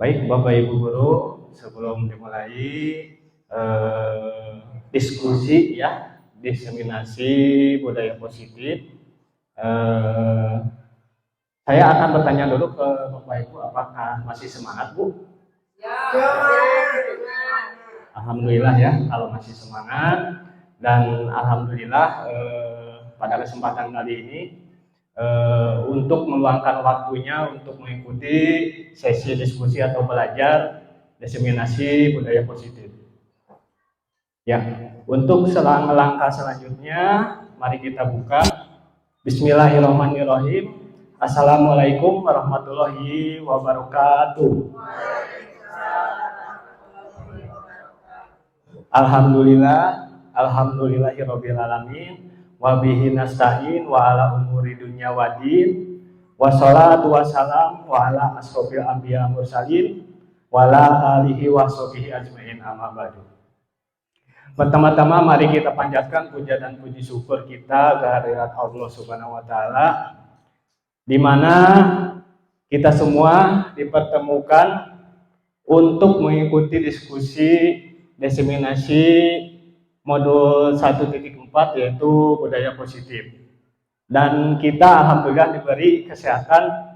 Baik, Bapak Ibu Guru, sebelum dimulai diskusi ya, diseminasi budaya positif, saya akan bertanya dulu ke Bapak Ibu, apakah masih semangat, Bu? Ya. Alhamdulillah ya, kalau masih semangat, dan alhamdulillah pada kesempatan kali ini untuk meluangkan waktunya untuk mengikuti sesi diskusi atau belajar diseminasi budaya positif. Ya, untuk langkah selanjutnya, mari kita buka. Bismillahirrahmanirrahim. Assalamualaikum warahmatullahi wabarakatuh. Alhamdulillahirabbil alamin. Wabihi nasta'in wa ala umuri dunya waddin. Wassalatu wassalam wa ala asrofil anbiya mursalin wa ala alihi wa sahbihi ajmain, amma ba'du. Pertama-tama mari kita panjatkan puja dan puji syukur kita kehadirat Allah Subhanahu wa taala, di mana kita semua dipertemukan untuk mengikuti diskusi diseminasi modul 1.4 yaitu budaya positif. Dan kita alhamdulillah diberi kesehatan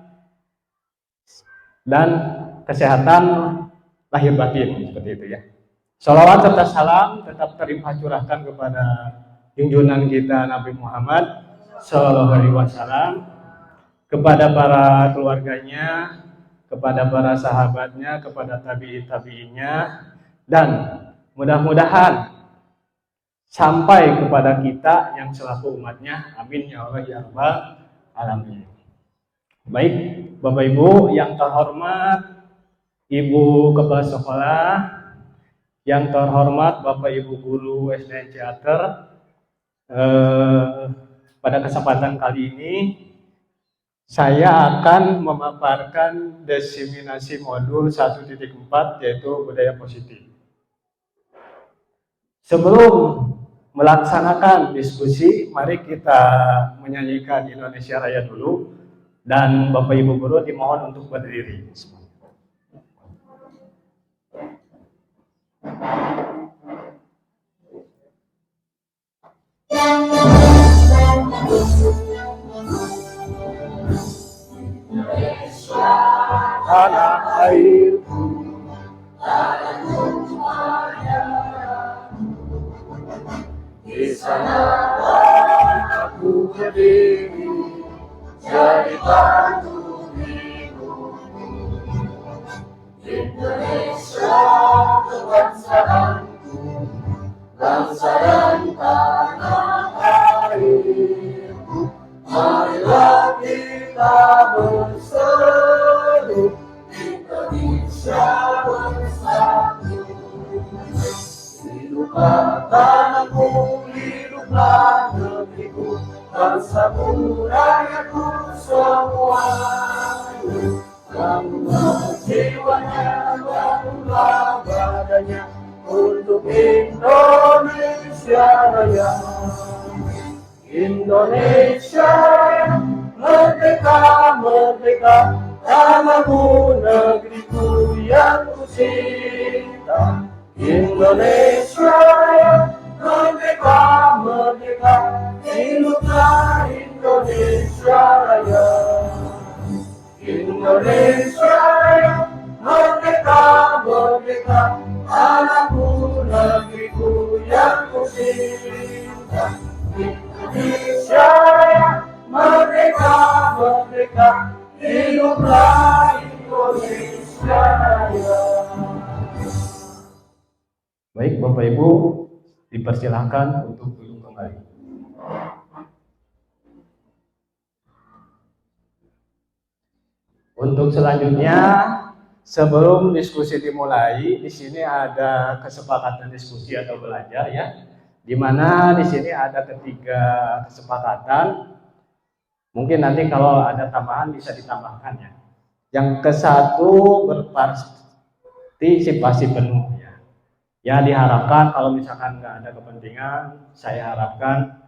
lahir batin, seperti itu ya. Shalawat serta salam tetap terlimpah curahkan kepada junjungan kita Nabi Muhammad Sallallahu Alaihi Wasallam, kepada para keluarganya, kepada para sahabatnya, kepada tabi'in-tabi'innya, dan mudah-mudahan sampai kepada kita yang selaku umatnya. Amin ya Allah ya Rabbal alamin. Baik, Bapak Ibu yang terhormat, Ibu Kepala Sekolah, yang terhormat Bapak Ibu Guru SDN Ciater, pada kesempatan kali ini saya akan memaparkan diseminasi modul 1.4 yaitu budaya positif. Sebelum melaksanakan diskusi, mari kita menyanyikan Indonesia Raya dulu, dan Bapak Ibu Guru dimohon untuk berdiri. Indonesia tanah airku, tanah tumpahnya, di sana aku berdiri jadi batu hidupku. Indonesia kebangsaanku, bangsa dan tanah airku, marilah kita berseru, Indonesia bersatu. Hiduplah tanahku, hiduplah negeriku, bangsaku, rakyatku semuanya. Bangunlah jiwanya, bangunlah badannya untuk Indonesia Raya. Indonesia Raya, merdeka, merdeka, tanahku, negeriku yang ku cinta. Indonesia Raya, merdeka, merdeka, hiduplah Indonesia Raya. Indonesia Raya, merdeka, merdeka, tanahku, negeriku yang ku cinta. Indonesia Raya, merdeka, merdeka, hiduplah Indonesia Raya. Baik, Bapak Ibu, dipersilahkan untuk duduk kembali. Untuk selanjutnya, sebelum diskusi dimulai, di sini ada kesepakatan diskusi atau belajar ya, di mana di sini ada ketiga kesepakatan. Mungkin nanti kalau ada tambahan bisa ditambahkan ya. Yang ke-1 berpartisipasi penuh ya. Ya diharapkan kalau misalkan nggak ada kepentingan, saya harapkan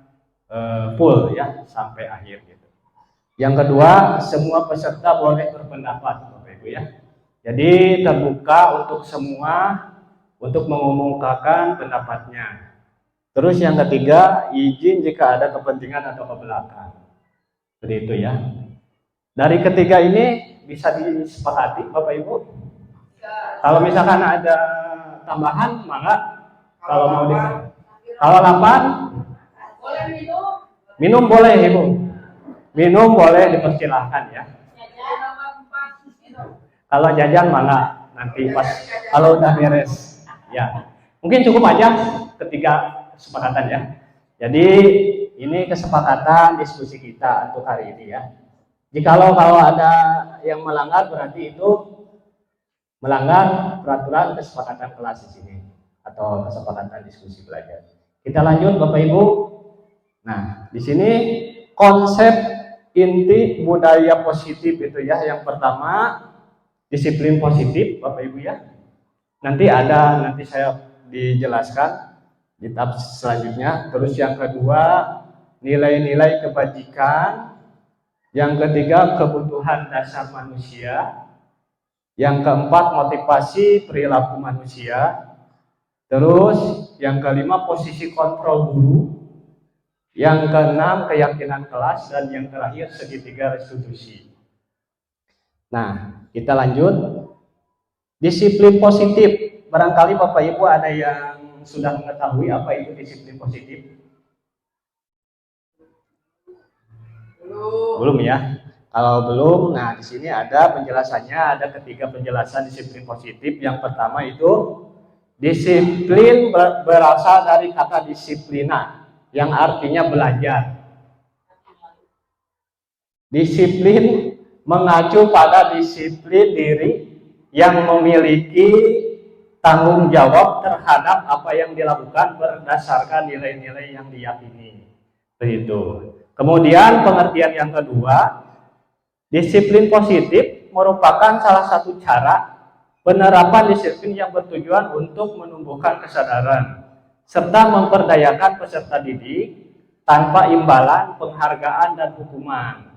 full ya sampai akhir gitu. Yang kedua, semua peserta boleh berpendapat, Bapak Ibu ya. Jadi terbuka untuk semua untuk mengumumkakan pendapatnya. Terus yang ketiga, izin jika ada kepentingan atau kebelakang. Seperti itu ya. Dari ketiga ini bisa disepakati Bapak Ibu? Kalau misalkan ada tambahan, mangga. Kalau mau di kalau lapar, minum boleh Ibu. Minum boleh dipersilahkan ya. Kalau jajan mangga nanti pas kalau udah beres. Ya. Mungkin cukup aja ketiga kesepakatan ya. Jadi ini kesepakatan diskusi kita untuk hari ini ya. Jikalau kalau ada yang melanggar berarti itu melanggar peraturan kesepakatan kelas di sini atau kesepakatan diskusi belajar. Kita lanjut Bapak Ibu. Nah, di sini konsep inti budaya positif itu ya. Yang pertama disiplin positif Bapak Ibu ya. Nanti saya dijelaskan di tahap selanjutnya. Terus yang kedua nilai-nilai kebajikan. Yang ketiga kebutuhan dasar manusia. Yang keempat motivasi perilaku manusia. Terus yang kelima posisi kontrol guru. Yang keenam keyakinan kelas. Dan yang terakhir segitiga restitusi. Nah, kita lanjut. Disiplin positif. Barangkali Bapak Ibu ada yang sudah mengetahui apa itu disiplin positif? Belum ya. Kalau belum, nah di sini ada penjelasannya, ada ketiga penjelasan disiplin positif. Yang pertama itu disiplin berasal dari kata disiplina yang artinya belajar. Disiplin mengacu pada disiplin diri yang memiliki tanggung jawab terhadap apa yang dilakukan berdasarkan nilai-nilai yang diyakini. Begitu. Kemudian pengertian yang kedua, disiplin positif merupakan salah satu cara penerapan disiplin yang bertujuan untuk menumbuhkan kesadaran serta memperdayakan peserta didik tanpa imbalan, penghargaan, dan hukuman.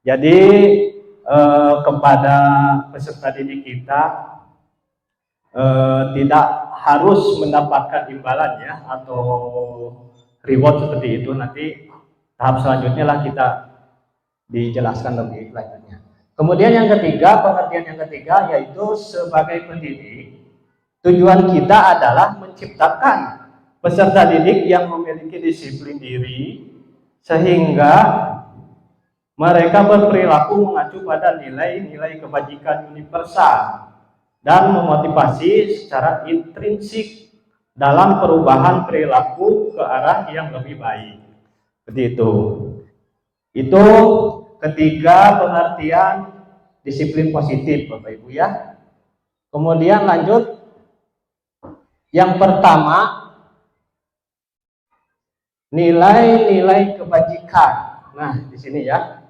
Jadi kepada peserta didik kita tidak harus mendapatkan imbalan ya atau reward seperti itu. Nanti tahap selanjutnya lah kita dijelaskan lebih lanjutnya. Kemudian yang ketiga, pengertian yang ketiga yaitu sebagai pendidik, tujuan kita adalah menciptakan peserta didik yang memiliki disiplin diri sehingga mereka berperilaku mengacu pada nilai-nilai kebajikan universal dan memotivasi secara intrinsik dalam perubahan perilaku ke arah yang lebih baik. Seperti itu. Itu ketiga pengertian disiplin positif Bapak Ibu ya. Kemudian lanjut. Yang pertama, nilai-nilai kebajikan. Nah, di sini ya.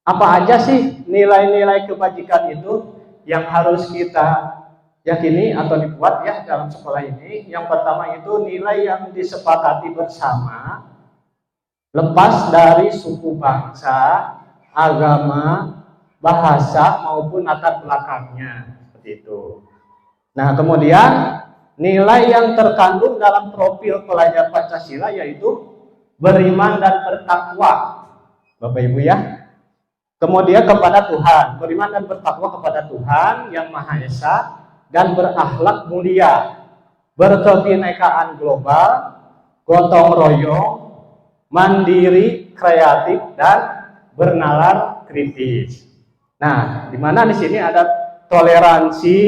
Apa aja sih nilai-nilai kebajikan itu yang harus kita yakini atau dibuat ya dalam sekolah ini? Yang pertama itu nilai yang disepakati bersama, lepas dari suku bangsa, agama, bahasa maupun latar belakangnya, seperti itu. Nah, kemudian nilai yang terkandung dalam profil pelajar Pancasila yaitu beriman dan bertakwa, Bapak Ibu ya. Kemudian kepada Tuhan, beriman dan bertakwa kepada Tuhan yang Maha Esa dan berakhlak mulia, berkebinekaan global, gotong royong, mandiri, kreatif, dan bernalar kritis. Nah, di mana di sini ada toleransi,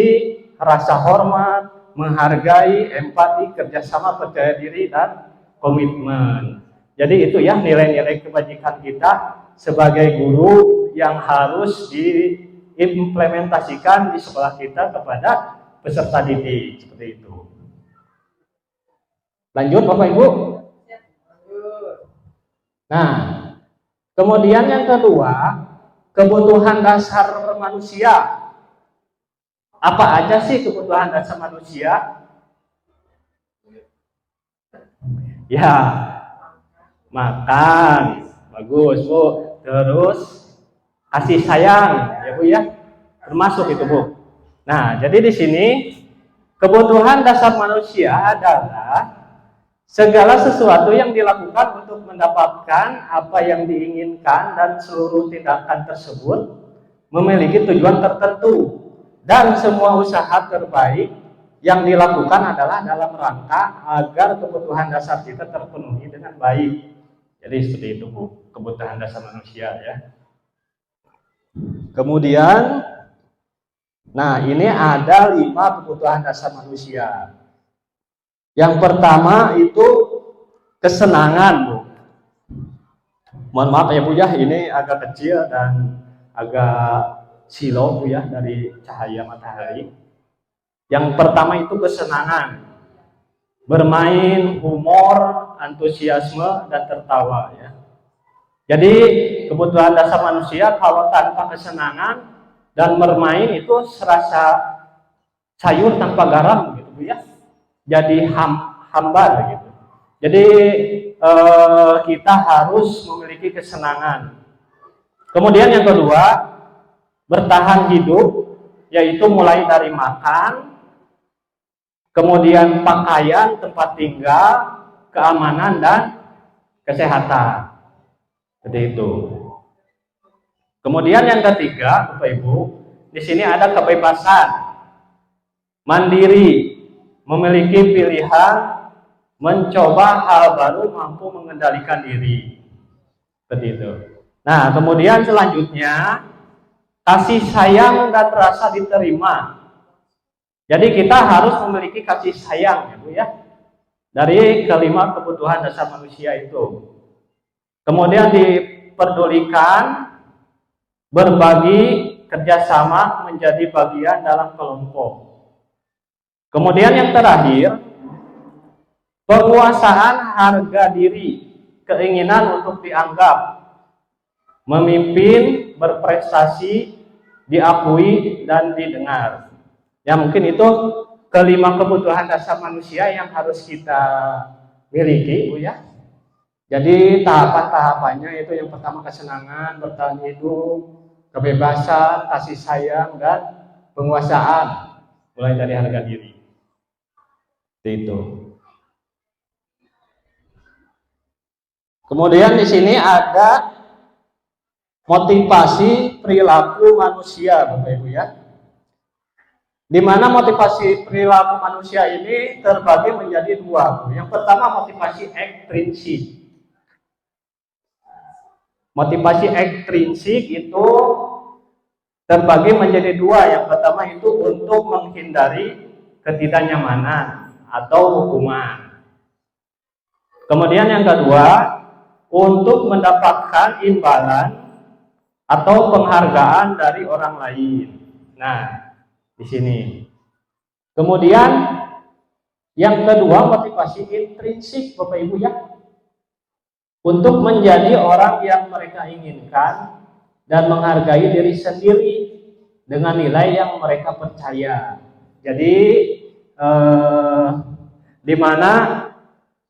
rasa hormat, menghargai, empati, kerjasama, percaya diri, dan komitmen. Jadi itu ya nilai-nilai kebajikan kita sebagai guru yang harus diimplementasikan di sekolah kita kepada peserta didik, seperti itu. Lanjut Bapak Ibu. Nah, kemudian yang kedua, kebutuhan dasar manusia. Apa aja sih kebutuhan dasar manusia? Ya, makan, bagus Bu. Terus kasih sayang, ya Bu ya, termasuk itu Bu. Nah, jadi di sini kebutuhan dasar manusia adalah segala sesuatu yang dilakukan untuk mendapatkan apa yang diinginkan dan seluruh tindakan tersebut memiliki tujuan tertentu dan semua usaha terbaik yang dilakukan adalah dalam rangka agar kebutuhan dasar kita terpenuhi dengan baik. Jadi seperti itu Bu, kebutuhan dasar manusia ya. Kemudian, nah ini ada 5 kebutuhan dasar manusia. Yang pertama itu kesenangan Bu. Mohon maaf ya Bu ya, ini agak kecil dan agak silau Bu ya dari cahaya matahari. Yang pertama itu kesenangan, bermain, humor, antusiasme, dan tertawa ya. Jadi kebutuhan dasar manusia kalau tanpa kesenangan dan bermain itu serasa sayur tanpa garam gitu Bu ya. Jadi hambar gitu. Jadi kita harus memiliki kesenangan. Kemudian yang kedua, bertahan hidup, yaitu mulai dari makan, kemudian pakaian, tempat tinggal, keamanan, dan kesehatan. Seperti itu. Kemudian yang ketiga, Bapak Ibu, di sini ada kebebasan, mandiri, memiliki pilihan, mencoba hal baru, mampu mengendalikan diri. Seperti itu. Nah, kemudian selanjutnya kasih sayang dan rasa diterima. Jadi kita harus memiliki kasih sayang ya Bu ya. Dari kelima kebutuhan dasar manusia itu. Kemudian diperdulikan, berbagi, kerjasama, menjadi bagian dalam kelompok. Kemudian yang terakhir, penguasaan harga diri, keinginan untuk dianggap, memimpin, berprestasi, diakui, dan didengar. Ya mungkin itu kelima kebutuhan dasar manusia yang harus kita miliki Bu ya. Jadi tahapan-tahapannya itu yang pertama kesenangan, bertahan hidup, kebebasan, kasih sayang, dan penguasaan, mulai dari harga diri. Itu. Kemudian di sini ada motivasi perilaku manusia, Bapak Ibu ya. Di mana motivasi perilaku manusia ini terbagi menjadi 2. Yang pertama motivasi ekstrinsik. Motivasi ekstrinsik itu terbagi menjadi 2. Yang pertama itu untuk menghindari ketidaknyamanan atau hukuman. Kemudian yang kedua, untuk mendapatkan imbalan atau penghargaan dari orang lain. Nah, di sini. Kemudian yang kedua motivasi intrinsik Bapak Ibu ya. Untuk menjadi orang yang mereka inginkan dan menghargai diri sendiri dengan nilai yang mereka percaya. Jadi di mana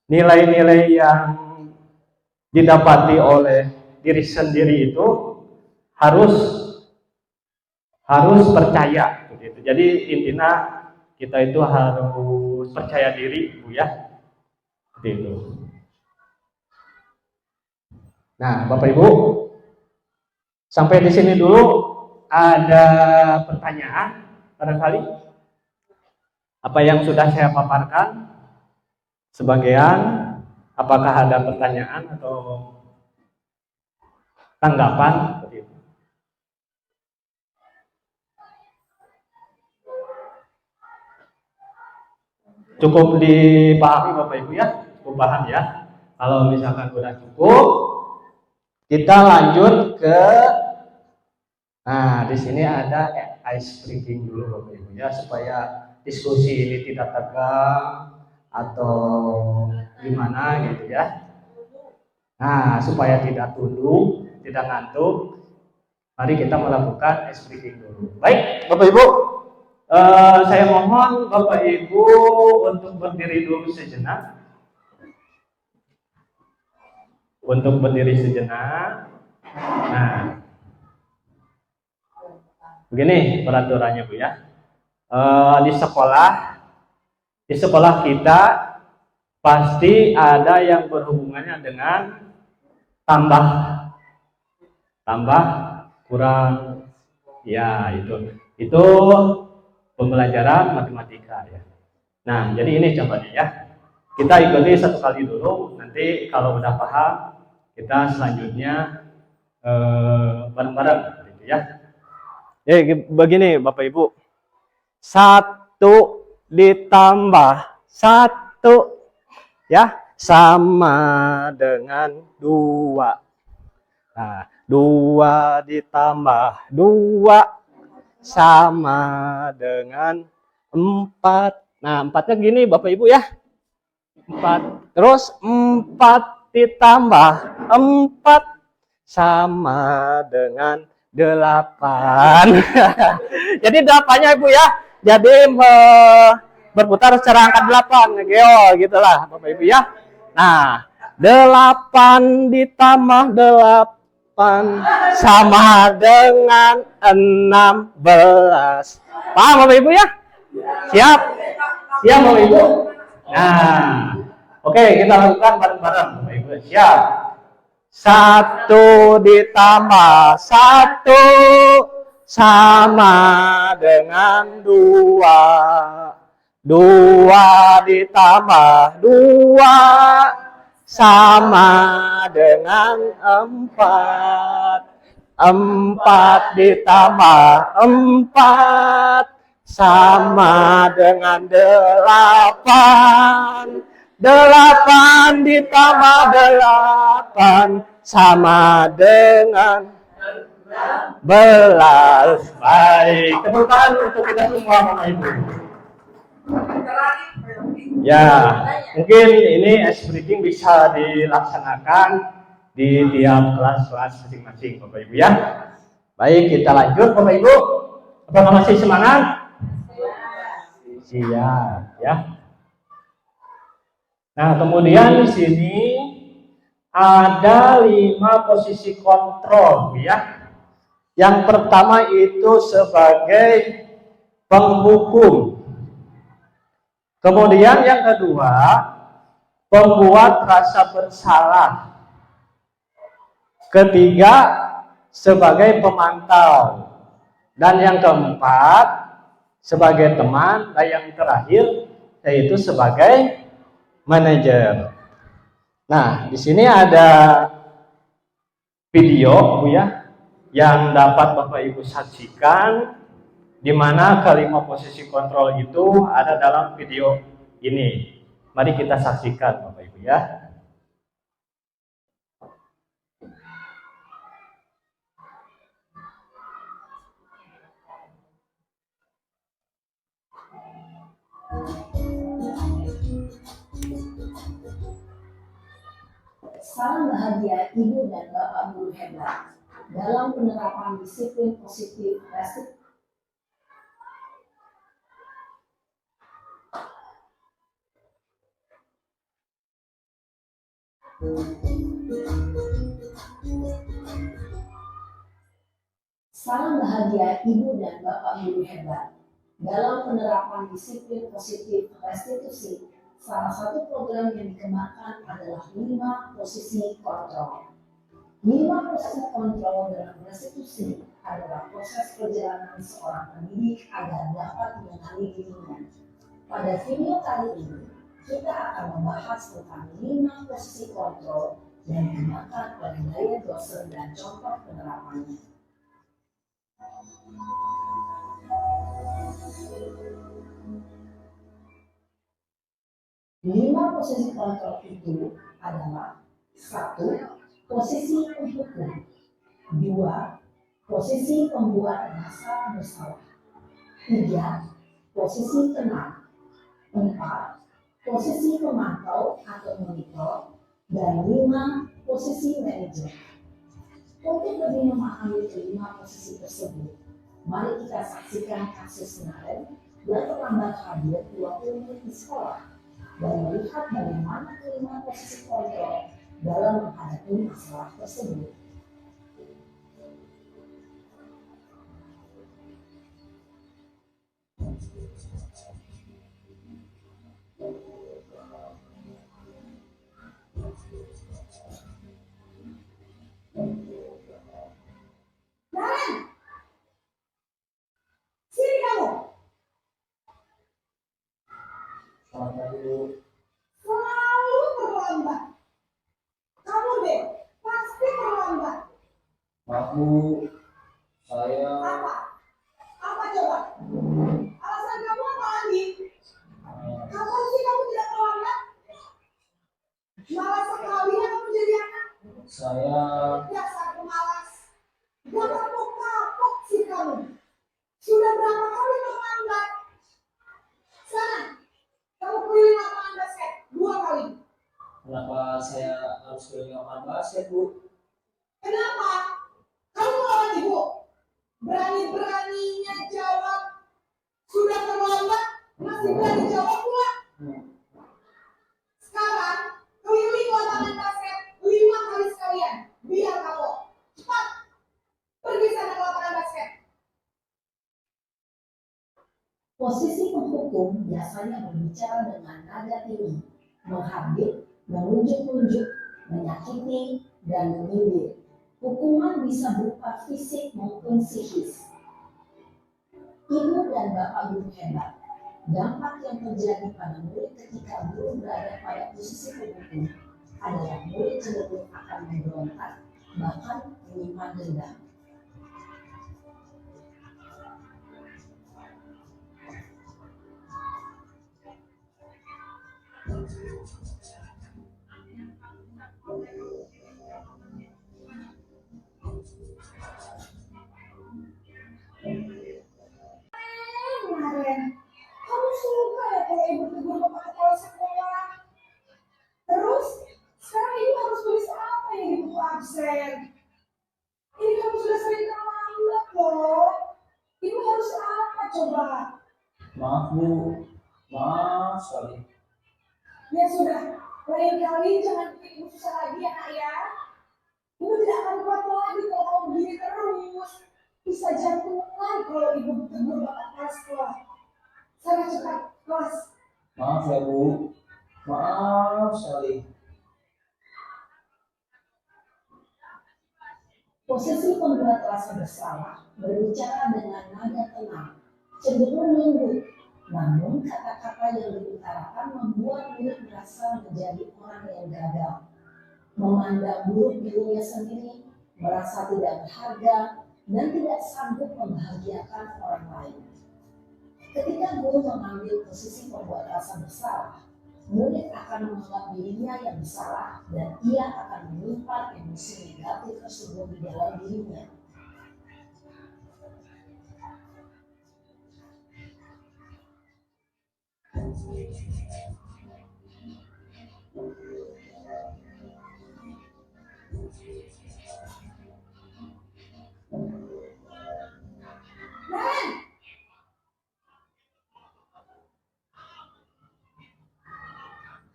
nilai-nilai yang didapati oleh diri sendiri itu harus percaya gitu. Jadi intinya kita itu harus percaya diri Bu ya. Seperti itu. Nah, Bapak Ibu, sampai di sini dulu. Ada pertanyaan barangkali? Apa yang sudah saya paparkan? Sebagian, apakah ada pertanyaan atau tanggapan? Seperti itu. Cukup dipahami Bapak Ibu ya, cukup paham ya. Kalau misalkan sudah cukup, kita lanjut ke, nah di sini ada ice breaking dulu Bapak Ibu ya, supaya diskusi ini tidak tegang atau gimana gitu ya. Nah supaya tidak tunduk, tidak ngantuk, mari kita melakukan ice breaking dulu. Baik Bapak Ibu, saya mohon Bapak Ibu untuk berdiri dulu sejenak. Untuk berdiri sejenak. Nah, begini peraturannya Bu ya. di sekolah kita pasti ada yang berhubungannya dengan tambah kurang, ya itu pembelajaran matematika ya. Nah, jadi ini contohnya ya. Kita ikuti satu kali dulu, nanti kalau udah paham kita selanjutnya bareng-bareng gitu ya. Begini Bapak Ibu. 1 ditambah 1 ya sama dengan 2. Nah, 2 ditambah 2 sama dengan 4. Nah, 4-nya gini Bapak Ibu ya. 4. Terus 4 ditambah 4 sama dengan 8. Jadi 8-nya Ibu ya. Jadi berputar secara angka 8. Geo gitulah Bapak Ibu ya. Nah, 8 ditambah 8 sama dengan 16. Paham Bapak Ibu ya? Siap? Siap Bapak Ibu? Nah, oke, kita lakukan bareng-bareng Bapak Ibu. Siap? 1 ditambah 1 sama dengan 2. 2 ditambah 2 sama dengan 4. 4 ditambah 4 sama dengan 8. 8 ditambah 8 sama dengan 11. Baik, tepuk tangan untuk kita semua Bapak Ibu. Ya, mungkin ini ice breaking bisa dilaksanakan di tiap kelas-kelas masing-masing Bapak Ibu ya. Baik, kita lanjut Bapak Ibu. Apakah masih semangat? Siap ya. Nah, kemudian di sini ada 5 posisi kontrol ya. Yang pertama itu sebagai penghukum. Kemudian yang kedua, pembuat rasa bersalah. Ketiga, sebagai pemantau. Dan yang keempat, sebagai teman. Dan yang terakhir, yaitu sebagai manajer. Nah, di sini ada video Bu ya, yang dapat Bapak Ibu saksikan, di mana kelima posisi kontrol itu ada dalam video ini. Mari kita saksikan Bapak Ibu ya. Salam bahagia Ibu dan Bapak Guru hebat dalam penerapan disiplin positif restriktif. Salam bahagia Ibu dan Bapak Guru hebat dalam penerapan disiplin positif restitusi. Salah satu program yang dikembangkan adalah 5 posisi kontrol. 5 posisi kontrol dalam restitusi adalah proses perjalanan seorang pendidik agar dapat mengenali dirinya. Pada video kali ini, kita akan membahas tentang 5 posisi kontrol yang dikembangkan oleh gaya dosen dan contoh penerapannya. 5 posisi kontrol itu adalah 1. Posisi penghukum. 2. Posisi pembuat rasa bersalah. 3. Posisi tenang. 4. Posisi pemantau atau monitor. Dan 5. Posisi manajer. Untuk lebih memahami kelima posisi tersebut, mari kita saksikan kasus kemarin yang terlambat hadir 20 menit di sekolah dan melihat bagaimana kelima posisi kontrol dalam menghadapi masalah tersebut. Bu? Selalu terlambat. Kamu deh, pasti terlambat. Maaf Bu, saya Apa? Apa coba? Alasan kamu apa lagi? Kapan sih kamu tidak terlambat? Malas sekali ya kamu jadi anak. saya Dasar pemalas. Gak kapok-kapok sih kamu. Sudah berapa kali terlambat? Sana, kamu keliling lapangan basket 2 kali. kenapa saya harus keliling lapangan basket Bu? Kenapa? Kamu melawan ibu. Berani-beraninya jawab. Sudah terlambat, masih berani jawab pula. Sekarang, keliling lapangan basket 5 kali sekalian. Biar kamu. Cepat. Pergi sana ke lapangan basket. Posisi penghukum biasanya berbicara dengan nada tinggi, menghardik, menunjuk-nunjuk, menyakiti, dan menyindir. Hukuman bisa berupa fisik maupun psikis. Ibu dan bapak guru hebat. Dampak yang terjadi pada murid ketika guru berada pada posisi penghukum adalah murid cenderung akan memberontak, bahkan menyimpan dendam. Kemarin, kamu suka ya kalau ibu tegur bapak kepala sekolah. Terus, sekarang ibu harus tulis apa yang di buku absen? Ini kamu sudah sering terlambat loh. Ibu harus apa coba? Maaf Bu, maaf sekali. Ya sudah, lain kali jangan bikin ibu susah lagi ya nak ya. Ibu tidak akan kuat lagi kalau kamu begini terus. Bisa jantungan kalau ibu tegur bapak kepala sekolah. Sana cepat kelas. Maaf ya Bu, maaf sekali. Posisi pembuat rasa bersalah berbicara dengan nada tenang, cenderung lembut, namun kata-kata yang diutarakan membuat murid merasa menjadi orang yang gagal, memandang buruk dirinya sendiri, merasa tidak berharga, dan tidak sanggup membahagiakan orang lain. Ketika guru mengambil posisi pembuat rasa bersalah, murid akan menganggap dirinya yang bersalah dan ia akan menyimpan emosi negatif tersebut di dalam dirinya.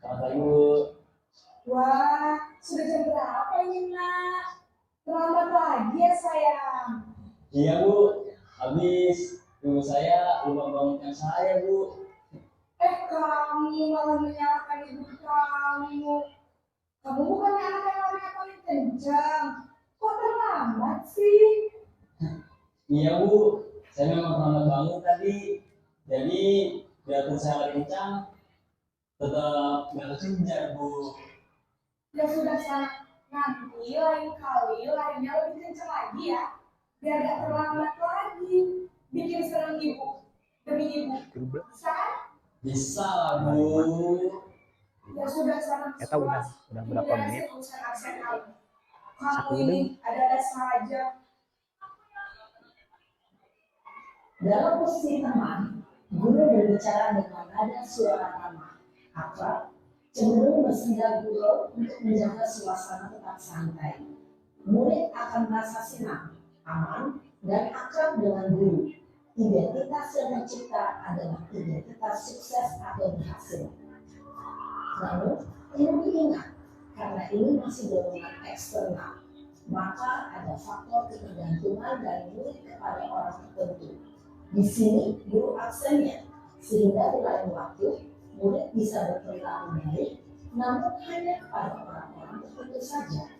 Selamat pagi Bu. Wah, sudah jam berapa ini nak? Terlambat lagi ya sayang. Iya Bu, habis ibu saya lupa bangunkan saya Bu. Kamu malah menyalahkan ibu kamu. Kamu bukannya anak yang larinya paling kencang. Kok terlambat sih? Iya Bu, saya memang terlambat bangun tadi. Jadi biarpun saya lari kencang, tetap nggak kekejar Bu. Ya sudah sana. Nanti lain kali larinya lebih kencang lagi ya. Biar gak terlambat lagi. Bikin senang ibu. Demi ibu. Bisa kan? Bisa lah Bu. Ya sudah sana. Kita udah berapa menit? Absen kamu. Kamu ini ada saja. Dalam posisi teman, guru berbicara dengan nada suara ramah, akrab, cenderung bersenda gurau untuk menjaga suasana tetap santai. Murid akan merasa senang, aman, dan akrab dengan guru. Identitas yang mencipta adalah identitas sukses atau berhasil. Namun, perlu diingat, karena ini masih dorongan eksternal, maka ada faktor ketergantungan dari murid kepada orang tertentu. Di sini guru absennya, sehingga di lain waktu murid bisa berperilaku baik, namun hanya kepada orang-orang tertentu saja.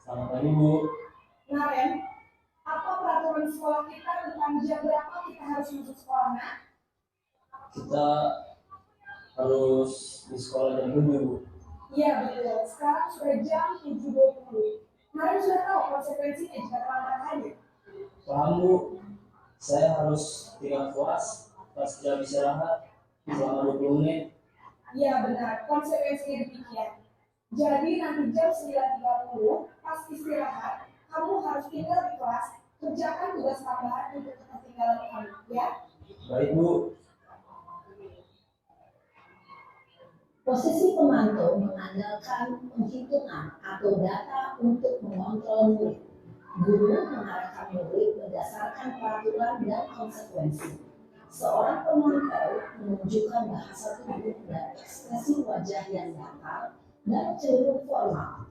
Selamat pagi Bu. Nah, Ren, apa peraturan sekolah kita tentang jam berapa kita harus masuk sekolah? Nah, Kita harus di sekolah jam 7 Bu. iya betul. Sekarang sudah jam 7.20. Kalian sudah tahu konsekuensinya jika terlambat hadir? Paham Bu, saya harus tinggal kelas pas jam istirahat selama 20 menit. Iya benar, konsekuensinya demikian. Jadi nanti jam 9.30 pas istirahat, kamu harus tinggal di kelas, kerjakan tugas tambahan untuk ketinggalan kamu, ya. Baik Bu. Posisi pemantau mengandalkan penghitungan atau data untuk mengontrol murid. Guru mengarahkan murid berdasarkan peraturan dan konsekuensi. Seorang pemantau menunjukkan bahasa tubuh dan ekspresi wajah yang datar dan cenderung formal.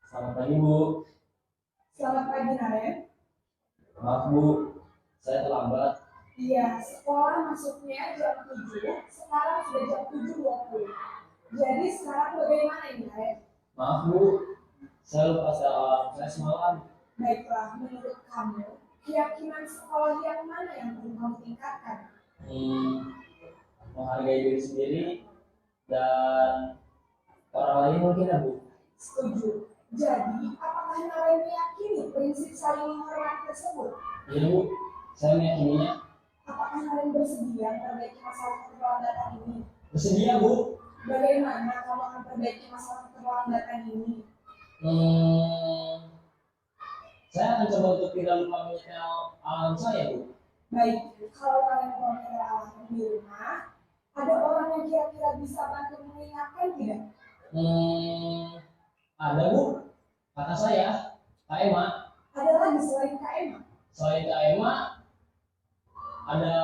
Selamat pagi Bu. Selamat pagi, Naren. Maaf Bu, saya terlambat. Iya, sekolah masuknya jam 7, sekarang sudah jam 7.20. Jadi sekarang bagaimana ini, Naren? Maaf Bu, saya lupa saya semalam. Baiklah, menurut kamu, keyakinan sekolah yang mana yang perlu kamu tingkatkan? Menghargai diri sendiri dan orang lain mungkin ya Bu. Setuju. Jadi, apakah Naren meyakini prinsip saling menghormati tersebut? Iya Bu, saya meyakininya. Apakah Naren bersedia memperbaiki masalah keterlambatan ini? Bersedia Bu. Bagaimana kamu akan perbaiki masalah keterlambatan ini? Saya akan coba untuk tidak lupa menyetel alarm saya Bu. Baik, kalau kalian komputer alarm di rumah, ada orang yang kira-kira bisa bantu mengingatkan tidak? Ada Bu, kata saya, Kak Emma. Ada lagi selain Kak Emma? Selain Kak Emma, ada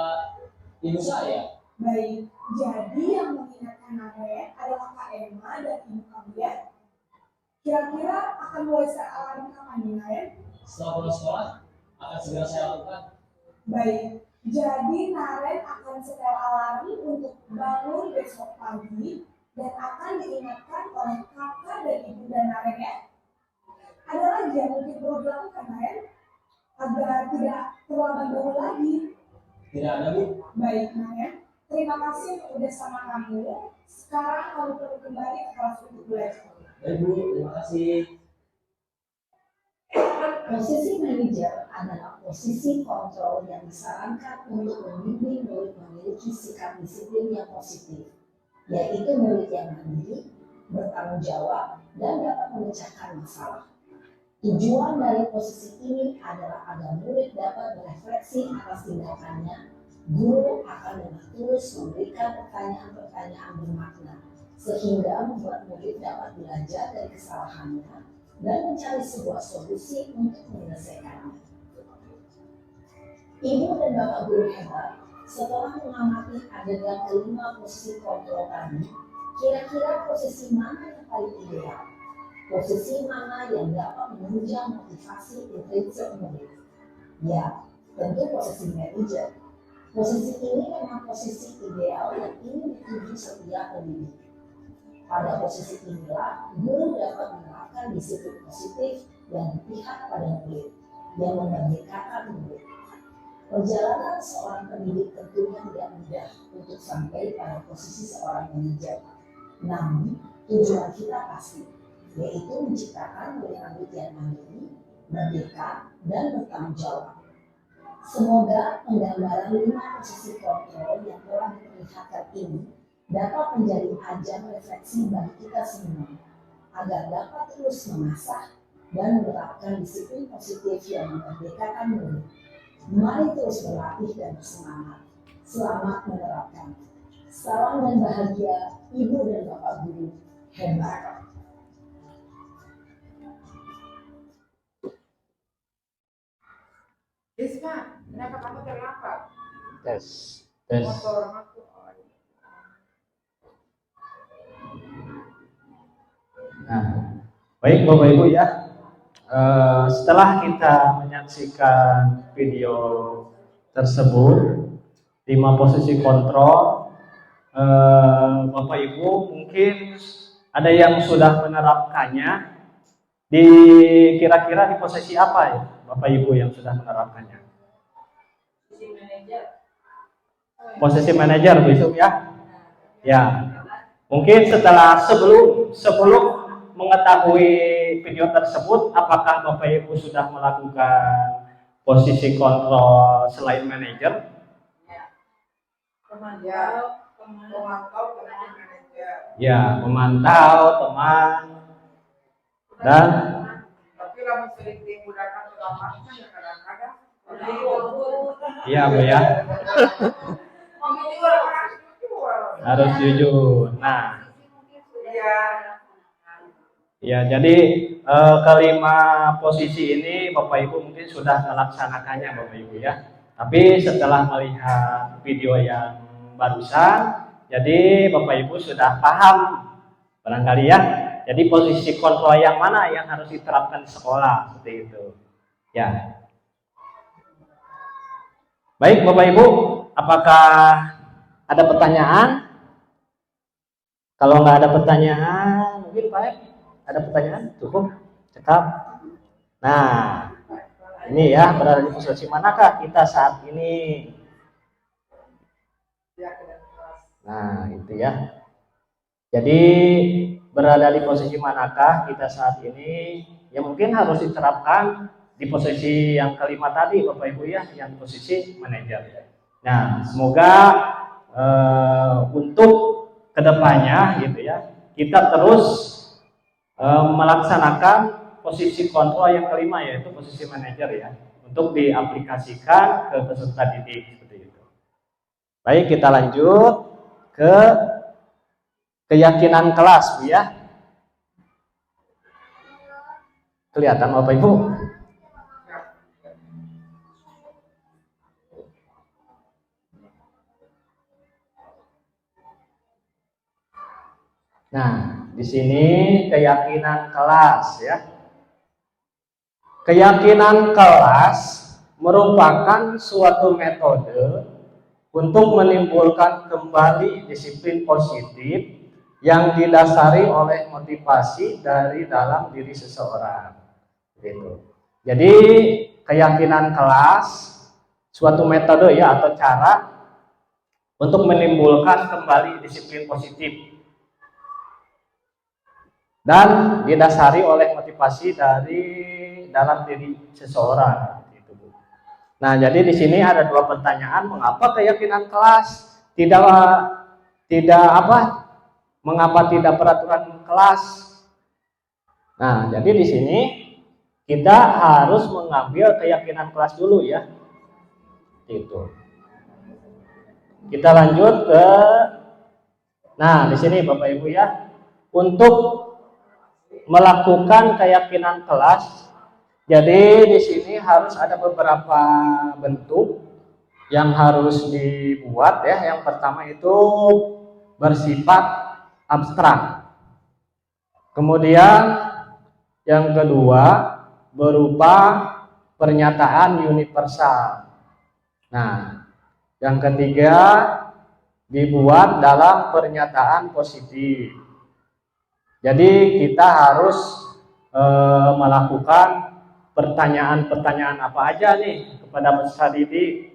ibu saya. Baik, jadi yang mengingatkan Naren adalah Kak Emma dan ibu kamu ya. Kira-kira akan mulai set alarm kapan nih, Naren? Setelah pulang sekolah, akan segera saya lakukan. Baik, jadi Naren akan setel alarm untuk bangun besok pagi dan akan diingatkan oleh kakak dan ibu dan Naren ya. Ada lagi yang mungkin perlu dilakukan, Naren, agar tidak terlambat bangun lagi? Tidak ada Bu. Baik, Naren. Terima kasih udah sama kamu. Sekarang kamu perlu kembali ke kelas untuk belajar. Baik Bu, terima kasih. Posisi manajer adalah posisi kontrol yang disarankan untuk membimbing murid memiliki sikap disiplin yang positif, yaitu murid yang mandiri, bertanggung jawab, dan dapat memecahkan masalah. Tujuan dari posisi ini adalah agar murid dapat berefleksi atas tindakannya. Guru akan dengan tulus memberikan pertanyaan-pertanyaan bermakna, sehingga membuat murid dapat belajar dari kesalahannya dan mencari sebuah solusi untuk menyelesaikannya. Ibu dan bapak guru hebat, setelah mengamati adegan kelima posisi kontrol tadi, kira-kira posisi mana yang paling ideal? Posisi mana yang dapat menunjang motivasi intrinsik murid? Ya, tentu posisi manajer. Posisi ini memang posisi ideal yang ingin dituju setiap pendidik. Pada posisi inilah, guru dapat menerapkan disiplin positif yang berpihak pada murid, yang memerdekakan murid. Perjalanan seorang pendidik tentunya tidak mudah untuk sampai pada posisi seorang manajer. Namun, tujuan kita pasti, yaitu menciptakan murid-murid yang mandiri, merdeka, dan bertanggung jawab. Semoga penggambaran 5 posisi kontrol yang telah diperlihatkan ini dapat menjadi ajang refleksi bagi kita semua, agar dapat terus mengasah dan menerapkan disiplin positif yang memerdekakan murid. Mari terus berlatih dan bersemangat. Selamat menerapkan. Salam dan bahagia, Ibu dan Bapak Guru hebat. Rizka, kenapa kamu terlambat? Tes. Tes. Nah, baik Bapak Ibu ya. Setelah kita menyaksikan video tersebut, 5 posisi kontrol, Bapak Ibu mungkin ada yang sudah menerapkannya. Kira-kira di posisi apa ya Bapak Ibu yang sudah menerapkannya? Posisi manajer besok ya. Ya. Mungkin sebelum mengetahui video tersebut, apakah Bapak Ibu sudah melakukan posisi kontrol selain manajer? Ya, memantau teman dan iya Bu ya. Harus jujur. Nah, ya jadi kelima posisi ini Bapak Ibu mungkin sudah melaksanakannya Bapak Ibu ya. Tapi setelah melihat video yang barusan, jadi Bapak Ibu sudah paham barangkali ya. Jadi posisi kontrol yang mana yang harus diterapkan di sekolah seperti itu. Ya. Baik Bapak Ibu, apakah ada pertanyaan? Kalau nggak ada pertanyaan, mungkin Pak ada pertanyaan? Cukup? Cekap? Nah, ini ya berada di posisi manakah kita saat ini? Nah, itu ya. Jadi berada di posisi manakah kita saat ini? Ya mungkin harus diterapkan di posisi yang kelima tadi Bapak Ibu ya, yang posisi manajer. Nah, semoga untuk kedepannya gitu ya, kita terus melaksanakan posisi kontrol yang kelima yaitu posisi manajer ya, untuk diaplikasikan ke peserta didik seperti itu. Baik, kita lanjut ke keyakinan kelas Bu ya. Kelihatan Bapak Ibu? Nah, di sini keyakinan kelas ya. Keyakinan kelas merupakan suatu metode untuk menimbulkan kembali disiplin positif yang didasari oleh motivasi dari dalam diri seseorang. Gitu. Jadi keyakinan kelas suatu metode ya atau cara untuk menimbulkan kembali disiplin positif dan didasari oleh motivasi dari dalam diri seseorang. Gitu. Nah, jadi di sini ada 2 pertanyaan, mengapa keyakinan kelas mengapa tidak peraturan kelas? Nah, jadi di sini kita harus mengambil keyakinan kelas dulu ya. Gitu. Kita lanjut ke, nah di sini Bapak Ibu ya, untuk melakukan keyakinan kelas. Jadi di sini harus ada beberapa bentuk yang harus dibuat ya. Yang pertama itu bersifat abstrak. Kemudian yang kedua berupa pernyataan universal. Nah, yang ketiga dibuat dalam pernyataan positif. Jadi kita harus melakukan pertanyaan-pertanyaan apa aja nih kepada peserta didik.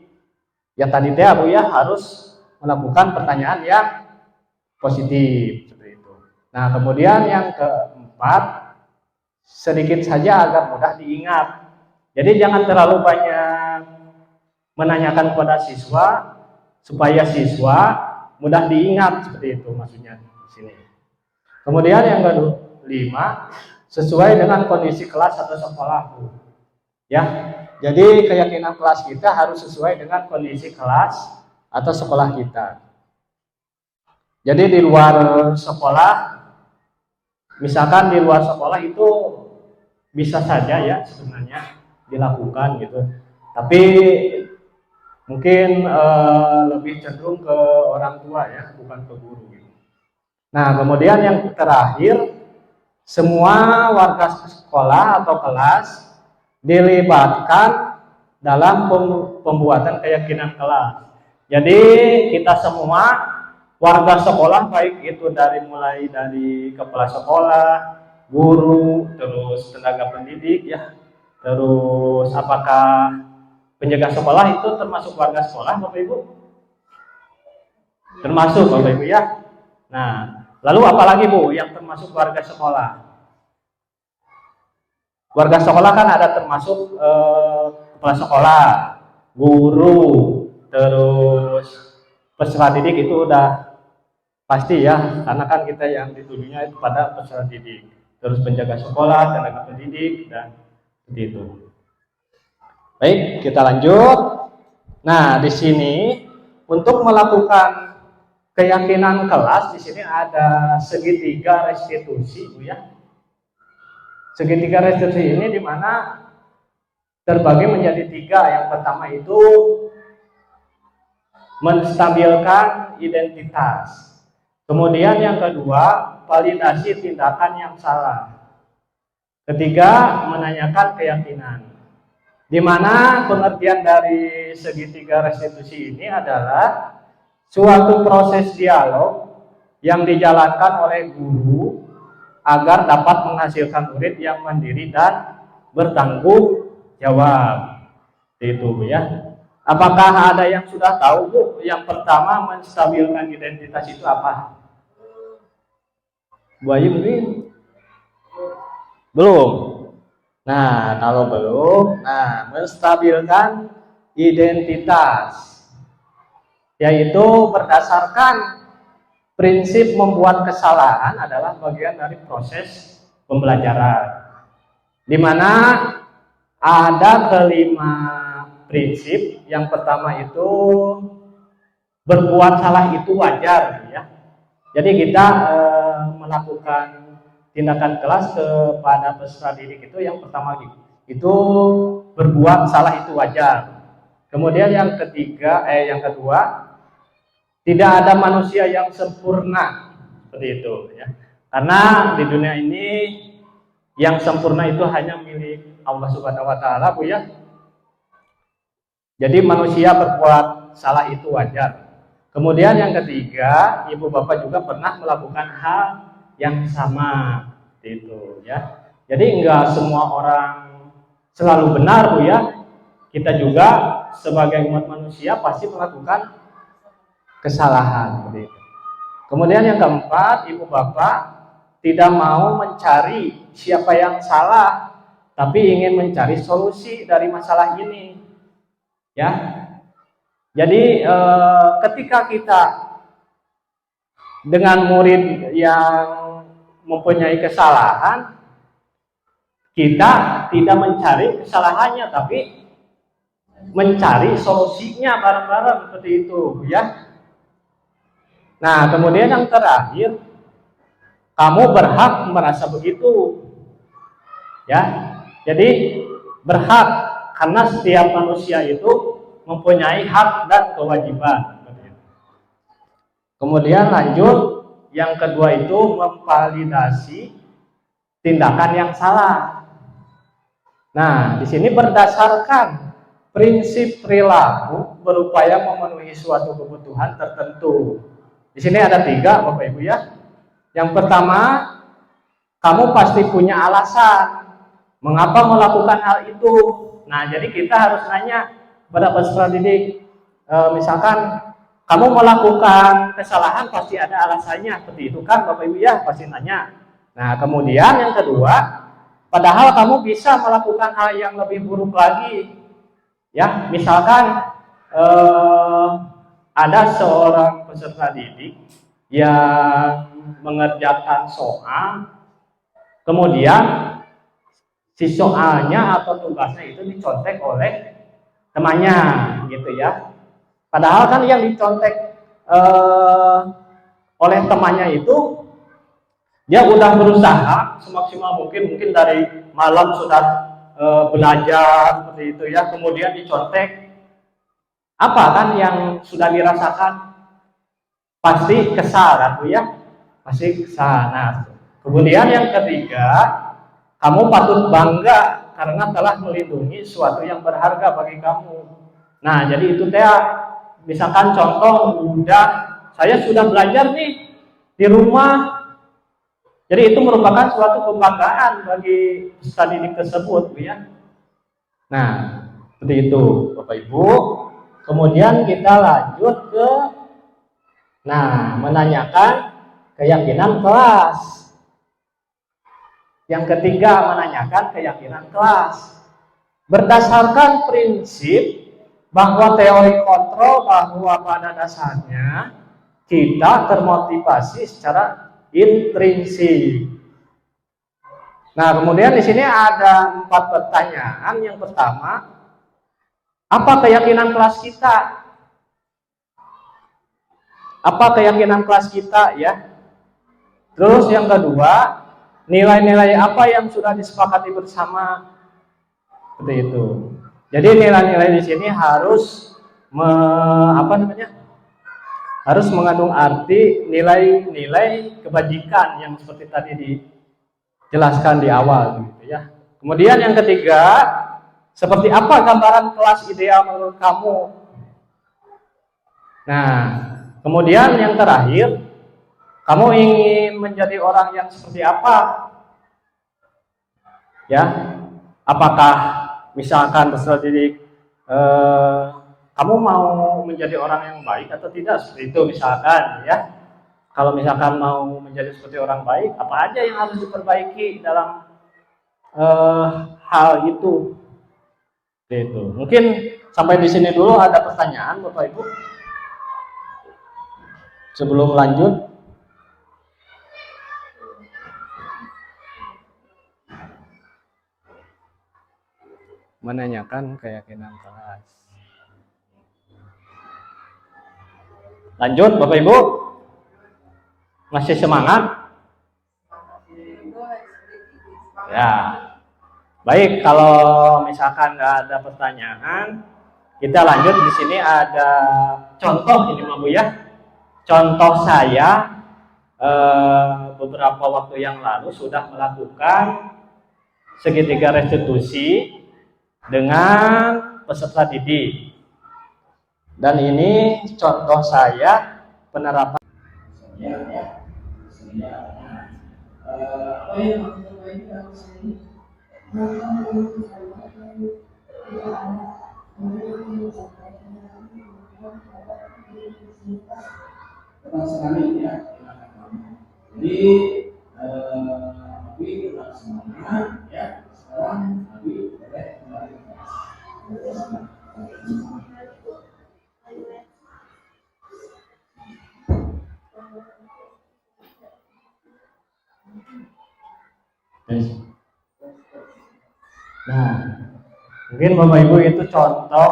Ya tadi teh Bu ya harus melakukan pertanyaan yang positif seperti itu. Nah, kemudian yang keempat sedikit saja agar mudah diingat. Jadi jangan terlalu banyak menanyakan kepada siswa supaya siswa mudah diingat seperti itu maksudnya di sini. Kemudian yang kelima, sesuai dengan kondisi kelas atau sekolah Bu. Ya, jadi keyakinan kelas kita harus sesuai dengan kondisi kelas atau sekolah kita. Jadi di luar sekolah, misalkan di luar sekolah itu bisa saja ya sebenarnya dilakukan gitu. Tapi Mungkin lebih cenderung ke orang tua ya, bukan ke guru gitu. Nah, kemudian yang terakhir, semua warga sekolah atau kelas dilibatkan dalam pembuatan keyakinan kelas. Jadi kita semua warga sekolah, baik itu mulai dari kepala sekolah, guru, terus tenaga pendidik ya, terus apakah penjaga sekolah itu termasuk warga sekolah, Bapak Ibu? Termasuk, Bapak Ibu ya. Nah, lalu apalagi Bu yang termasuk warga sekolah? Warga sekolah kan ada termasuk kepala sekolah, guru, terus peserta didik, itu udah pasti ya, karena kan kita yang ditujunya itu pada peserta didik. Terus penjaga sekolah, tenaga pendidik, dan seperti itu. Baik, kita lanjut. Nah, di sini untuk melakukan keyakinan kelas, di sini ada segitiga restitusi, Bu ya. Segitiga restitusi ini di mana terbagi menjadi 3. Yang pertama itu menstabilkan identitas. Kemudian yang kedua, validasi tindakan yang salah. Ketiga, menanyakan keyakinan. Di mana pengertian dari segitiga restitusi ini adalah suatu proses dialog yang dijalankan oleh guru agar dapat menghasilkan murid yang mandiri dan bertanggung jawab. Itu Bu ya. Apakah ada yang sudah tahu Bu, yang pertama menstabilkan identitas itu apa? Bu Ayu mungkin? Belum. Nah, kalau belum, menstabilkan identitas yaitu berdasarkan prinsip membuat kesalahan adalah bagian dari proses pembelajaran, di mana ada 5 prinsip. Yang pertama itu berbuat salah itu wajar ya. Jadi kita melakukan tindakan kelas kepada peserta didik itu yang pertama itu berbuat salah itu wajar. Kemudian yang kedua, tidak ada manusia yang sempurna, seperti itu ya. Karena di dunia ini yang sempurna itu hanya milik Allah Subhanahu wa taala, Bu ya. Jadi manusia berbuat salah itu wajar. Kemudian yang ketiga, Ibu Bapak juga pernah melakukan hal yang sama, itu ya. Jadi enggak semua orang selalu benar, Bu ya. Kita juga sebagai umat manusia pasti melakukan kesalahan, seperti itu. Kemudian yang keempat, Ibu Bapak tidak mau mencari siapa yang salah, tapi ingin mencari solusi dari masalah ini. Ya. Jadi ketika kita dengan murid yang mempunyai kesalahan, kita tidak mencari kesalahannya, tapi mencari solusinya bareng-bareng, seperti itu ya. Nah, kemudian yang terakhir, kamu berhak merasa begitu ya. Jadi berhak, karena setiap manusia itu mempunyai hak dan kewajiban. Kemudian lanjut, yang kedua itu memvalidasi tindakan yang salah. Nah, di sini berdasarkan prinsip perilaku berupaya memenuhi suatu kebutuhan tertentu. Di sini ada 3, Bapak Ibu ya. Yang pertama, kamu pasti punya alasan mengapa melakukan hal itu. Nah, jadi kita harus nanya pada peserta didik, misalkan kamu melakukan kesalahan pasti ada alasannya, seperti itu kan Bapak Ibu ya, pasti nanya. Nah, kemudian yang kedua, padahal kamu bisa melakukan hal yang lebih buruk lagi ya. Misalkan ada seorang peserta didik yang mengerjakan soal, kemudian si soalnya atau tugasnya itu dicontek oleh temannya, gitu ya. Padahal kan yang dicontek oleh temannya itu dia udah berusaha semaksimal mungkin dari malam sudah belajar, seperti itu ya. Kemudian dicontek Apa kan yang sudah dirasakan? Pasti kesal kan Bu ya? Pasti kesal. Nah, kemudian yang ketiga, kamu patut bangga karena telah melindungi sesuatu yang berharga bagi kamu. Nah, jadi itu teh misalkan contoh saya sudah belajar nih di rumah. Jadi itu merupakan suatu kebanggaan bagi peserta didik tersebut Bu ya. Nah, seperti itu Bapak Ibu. Kemudian kita lanjut ke menanyakan keyakinan kelas. Yang ketiga, menanyakan keyakinan kelas. Berdasarkan prinsip bahwa teori kontrol bahwa pada dasarnya kita termotivasi secara intrinsik. Nah, kemudian di sini ada 4 pertanyaan. Yang pertama, apa keyakinan kelas kita? Apa keyakinan kelas kita ya? Terus yang kedua, nilai-nilai apa yang sudah disepakati bersama? Seperti itu. Jadi nilai-nilai di sini harus harus mengandung arti nilai-nilai kebajikan yang seperti tadi dijelaskan di awal gitu ya. Kemudian yang ketiga, seperti apa gambaran kelas ideal menurut kamu? Nah, kemudian yang terakhir, kamu ingin menjadi orang yang seperti apa? Ya, apakah misalkan peserta didik kamu mau menjadi orang yang baik atau tidak? Seperti itu misalkan ya. Kalau misalkan mau menjadi seperti orang baik, apa aja yang harus diperbaiki dalam hal itu? Itu. Mungkin sampai di sini dulu. Ada pertanyaan Bapak Ibu? Sebelum lanjut, menanyakan keyakinan kelas. Lanjut Bapak Ibu, masih semangat? Ya, baik. Kalau misalkan nggak ada pertanyaan, kita lanjut. Di sini ada contoh ini Bu ya. Contoh saya beberapa waktu yang lalu sudah melakukan segitiga restitusi dengan peserta didik. Dan ini contoh saya penerapan. Sekali ya. Jadi Abi tetap semangat ya. Sekarang Abi boleh kembali ke kelas. Nah, mungkin Bapak Ibu itu contoh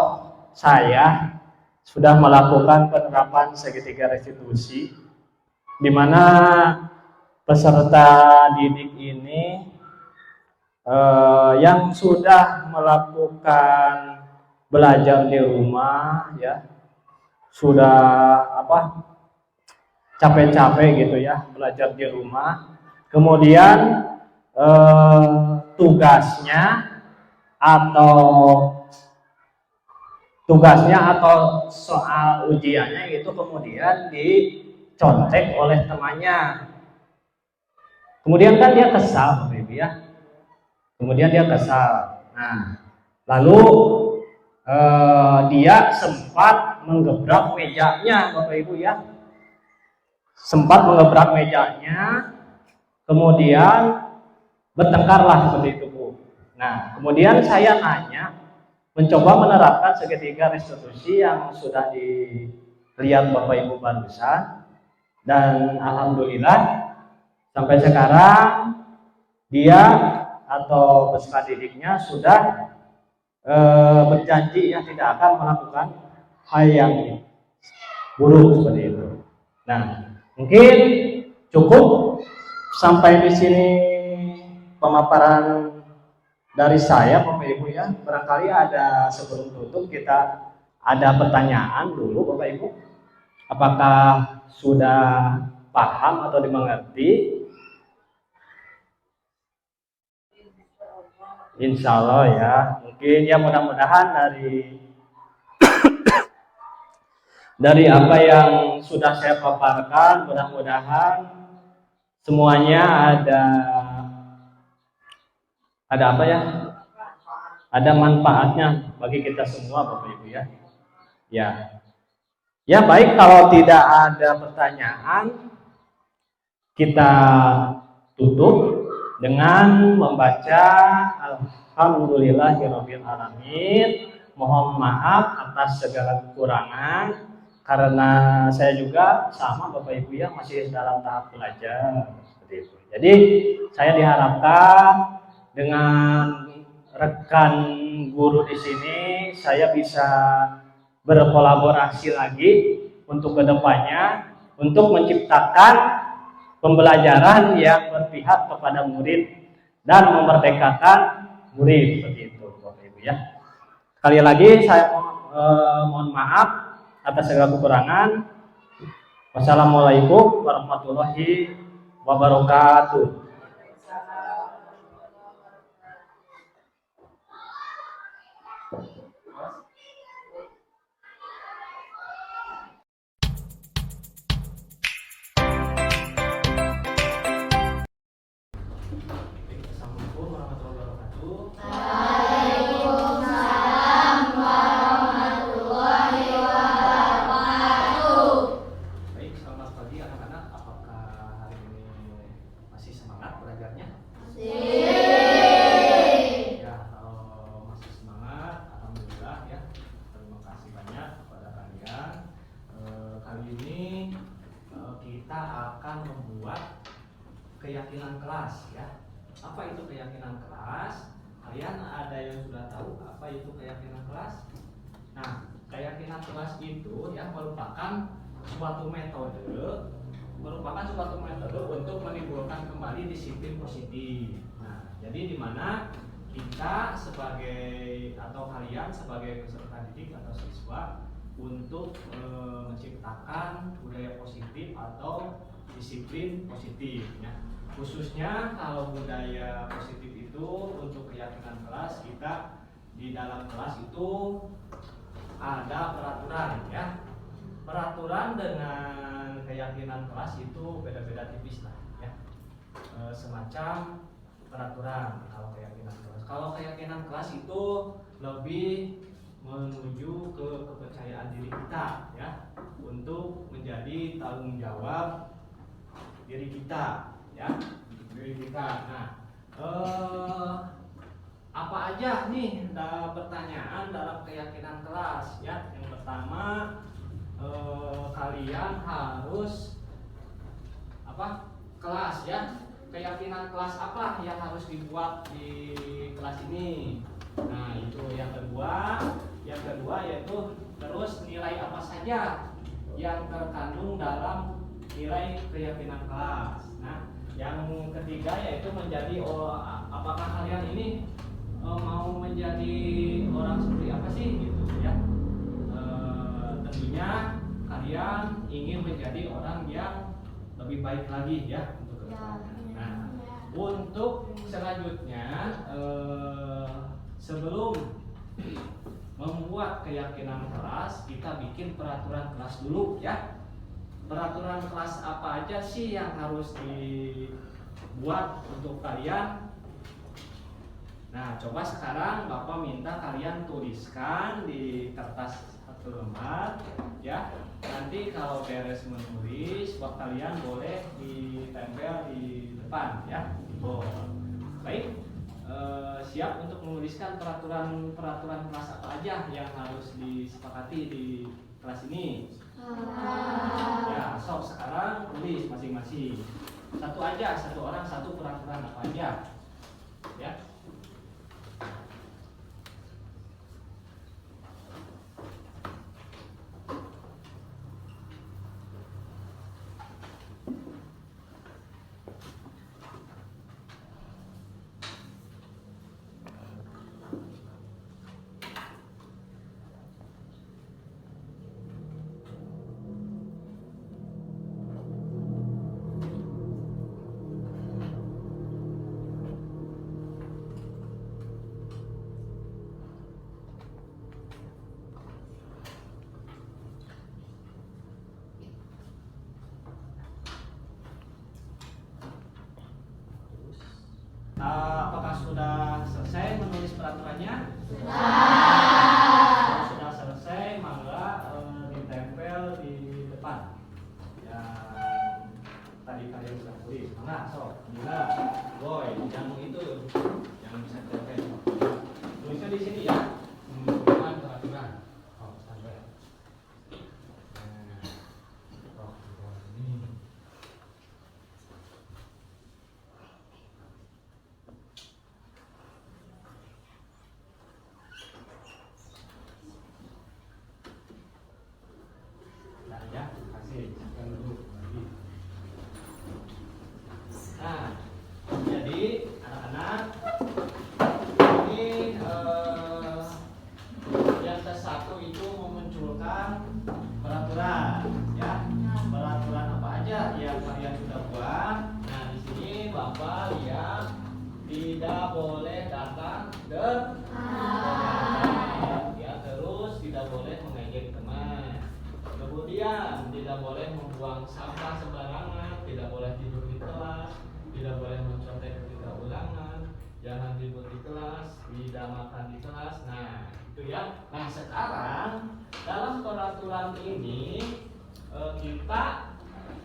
saya sudah melakukan penerapan segitiga restitusi, di mana peserta didik ini yang sudah melakukan belajar di rumah ya, sudah capek-capek gitu ya belajar di rumah, kemudian tugasnya atau soal ujiannya itu kemudian dicontek oleh temannya. Kemudian kan dia kesal Bapak Ibu ya. Kemudian dia kesal. Nah, lalu dia sempat menggebrak mejanya Bapak Ibu ya. Sempat menggebrak mejanya, kemudian bertengkarlah seperti itu Bu. Nah, kemudian saya mencoba menerapkan segitiga restitusi yang sudah dilihat Bapak Ibu barusan, dan alhamdulillah sampai sekarang dia atau peserta didiknya sudah berjanji ya tidak akan melakukan hal yang buruk seperti itu. Nah, mungkin cukup sampai di sini pemaparan dari saya Bapak Ibu ya. Barangkali ada sebelum tutup kita Ada pertanyaan dulu Bapak Ibu? Apakah sudah paham atau dimengerti? Insya Allah ya. Mungkin ya mudah-mudahan dari apa yang sudah saya paparkan, mudah-mudahan semuanya ada apa ya? Ada manfaatnya bagi kita semua Bapak Ibu ya. Ya. Ya baik, kalau tidak ada pertanyaan kita tutup dengan membaca Alhamdulillahirabbil alamin. Mohon maaf atas segala kekurangan karena saya juga sama Bapak Ibu ya masih dalam tahap belajar seperti itu. Jadi saya diharapkan dengan rekan guru di sini saya bisa berkolaborasi lagi untuk kedepannya untuk menciptakan pembelajaran yang berpihak kepada murid dan memerdekakan murid seperti itu Bapak Ibu ya. Sekali lagi saya mohon maaf atas segala kekurangan. Wassalamualaikum warahmatullahi wabarakatuh. Assalamualaikum warahmatullahi wabarakatuh. Waalaikumsalam warahmatullahi wabarakatuh. Baik, selamat pagi anak-anak. Apakah hari ini masih semangat belajarnya? Ya, kalau masih semangat, alhamdulillah ya. Terima kasih banyak kepada kalian. Kali ini kita akan membuat keyakinan kelas ya. Apa itu keyakinan kelas? Kalian ada yang sudah tahu apa itu keyakinan kelas? Nah, keyakinan kelas itu ya merupakan suatu metode untuk menimbulkan kembali disiplin positif. Nah, jadi di mana kita sebagai atau kalian sebagai peserta didik atau siswa untuk menciptakan budaya positif atau disiplin positif ya. Khususnya kalau budaya positif itu untuk keyakinan kelas, kita di dalam kelas itu ada peraturan ya. Peraturan dengan keyakinan kelas itu beda-beda tipis lah ya. Semacam peraturan kalau keyakinan kelas. Kalau keyakinan kelas itu lebih menuju ke kepercayaan diri kita ya, untuk menjadi tanggung jawab diri kita ya, diri kita. Nah, apa aja nih pertanyaan dalam keyakinan kelas ya? Yang pertama, kalian harus apa? Kelas ya. Keyakinan kelas apa yang harus dibuat di kelas ini? Nah, itu yang kedua. Yang kedua yaitu terus nilai apa saja yang terkandung dalam nilai keyakinan kelas. Nah, yang ketiga yaitu menjadi apakah kalian ini mau menjadi orang seperti apa sih gitu ya. Tentunya kalian ingin menjadi orang yang lebih baik lagi ya untuk kedepannya. Nah, untuk selanjutnya sebelum membuat keyakinan kelas, kita bikin peraturan kelas dulu ya. Peraturan kelas apa aja sih yang harus dibuat untuk kalian? Nah, coba sekarang Bapak minta kalian tuliskan di kertas satu lembar ya. Nanti kalau beres menulis, buat kalian boleh ditempel di depan ya, di board. Baik, siap untuk menuliskan peraturan kelas apa aja yang harus disepakati di kelas ini? Ya, sok sekarang tulis masing-masing. Satu aja, satu orang satu peraturan apa aja. Ya. Kalau sudah selesai, maka ditempel di depan. Yang tadi kalian sudah tulis. Mana? So, Nila, Boy, yang itu yang bisa ditempel. Tulisnya di sini ya. Peraturan. Oh, sampai. Oh, ini. Nah, ya, kasih. Yang dulu lagi. Nah, jadi anak-anak ini yang ke-1 itu memunculkan peraturan, ya. Peraturan apa aja yang kalian sudah buat. Nah, di sini Bapak lihat tidak boleh datang ya, terus tidak boleh mengejek teman. Kemudian tidak boleh membuang sampah sembarangan, tidak boleh tidur di kelas, tidak boleh mencontek ketika ulangan, jangan ribut di kelas, tidak makan di kelas. Nah, itu ya. Nah, sekarang dalam peraturan ini kita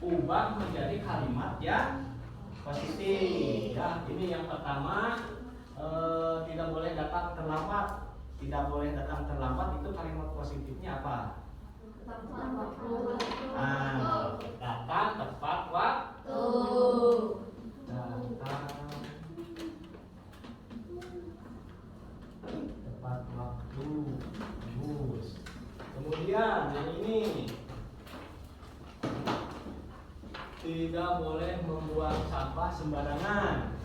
ubah menjadi kalimat yang positif. Ya, ini yang pertama, tidak boleh datang terlambat. Tidak boleh datang terlambat itu kalimat positifnya apa? Nah, datang tepat waktu. Datang tepat waktu. Bagus. Kemudian yang ini tidak boleh membuang sampah sembarangan.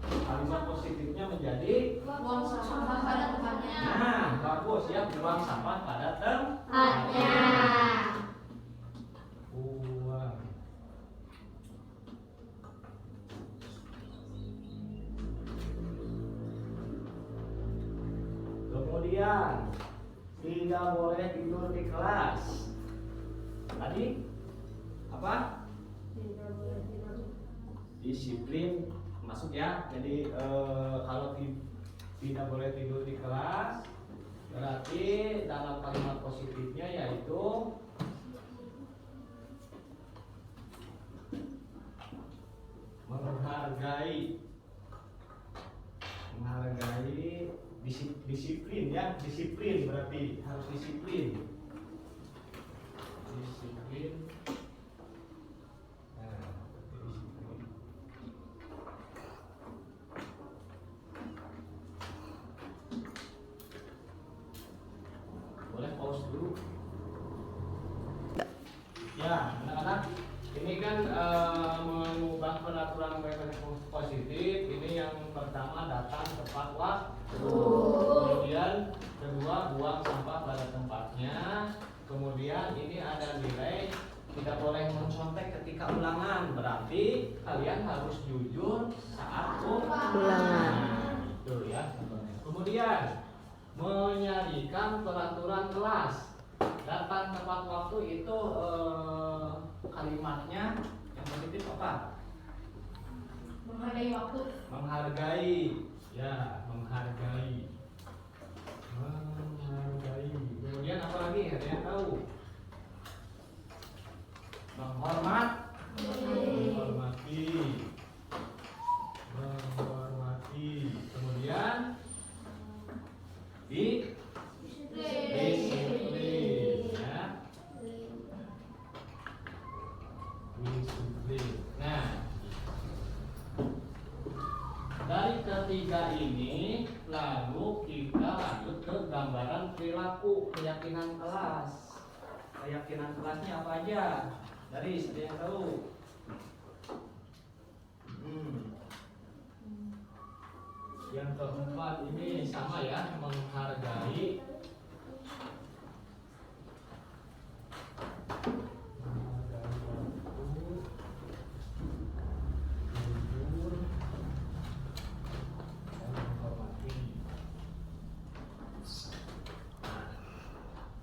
Kalimat positifnya menjadi Buang sampah pada tempatnya. nah, bagus ya, buang sampah pada Tempatnya. buang. Kemudian tidak boleh tidur di kelas. Tadi apa? Disiplin masuk ya. Jadi kalau tidak boleh tidur di kelas, berarti dalam kalimat positifnya yaitu menghargai disiplin ya, disiplin berarti harus disiplin. Nah, disiplin. Boleh pause dulu. Ya, anak-anak, ini kan mengubah peraturan positif. Ini yang pertama, datang tepat waktu. Kemudian kedua, buang sampah pada tempatnya. Kemudian ini ada nilai tidak boleh mencontek ketika ulangan. Berarti kalian harus jujur saat ulangan. Itu ya. Kemudian menyarikan peraturan kelas. Datang tepat waktu itu kalimatnya yang positif apa? Menghargai waktu. Menghargai, ya, menghargai. Kemudian apa lagi? Ada yang tahu? Menghormati. Kemudian disiplin, ya. Disiplin. Nah, dari ketiga ini lalu kita lanjut ke gambaran perilaku keyakinan kelas. Keyakinan kelasnya apa aja? Dari ada yang tahu? Yang keempat ini sama ya, menghargai.